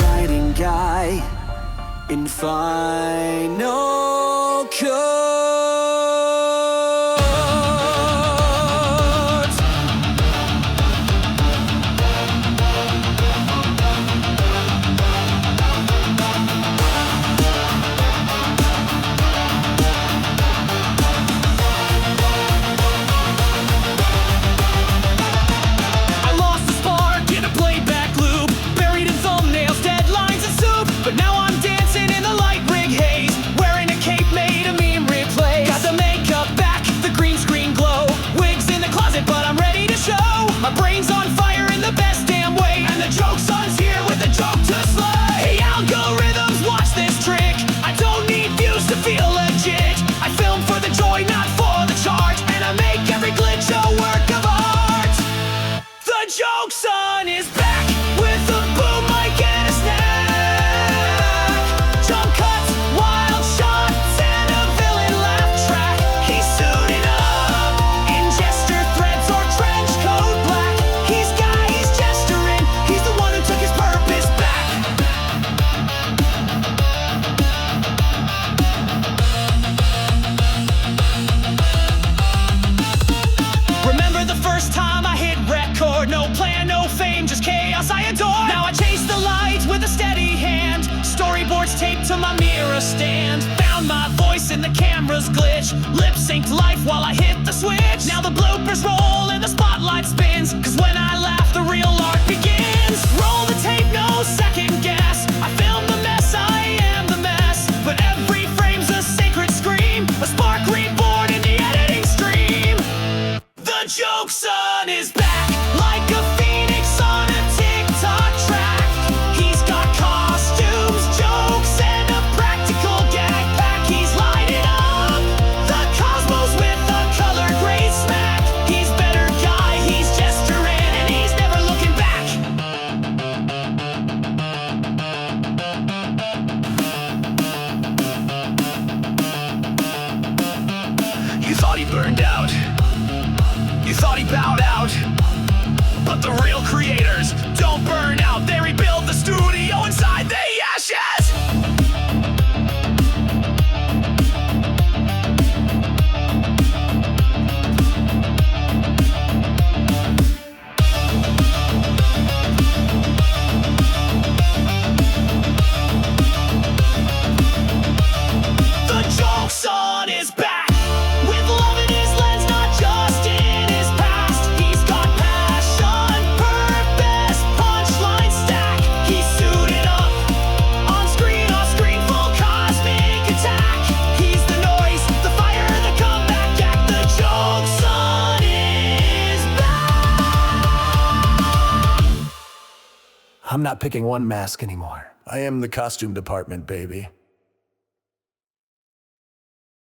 writing guy in final cut. My brain's on fire in the best damn way, and the joke son's here with a joke to slay. Hey algorithms, watch this trick. I don't need views to feel legit. I film for the joy, not for the chart, and I make every glitch a work of art. The joke son is back with a boom mic and a snack. Jump cuts, wild shots, and a villain laugh track. He's suited up in jester threads or trench coat. No plan, no fame, just chaos I adore. Now I chase the light with a steady hand. Storyboards taped to my mirror stand. Found my voice in the camera's glitch. Lip synced life while I hit the switch. Now the bloopers roll and the spotlight spins, cause when I laugh the real art begins. Roll the tape, no second guess. I film the mess, I am the mess. But every frame's a sacred scream, a spark reborn in the editing stream. The joke son is back. Like a phoenix on a TikTok track. He's got costumes, jokes, and a practical gag pack. He's lighting up the cosmos with a color grade smack. He's better guy, he's gesturing, and he's never looking back. You thought he burned out. You thought he bowed out. But the real creators don't burn out. They rebuild the studio inside the ashes. The joke son is back. I'm not picking one mask anymore. I am the costume department, baby.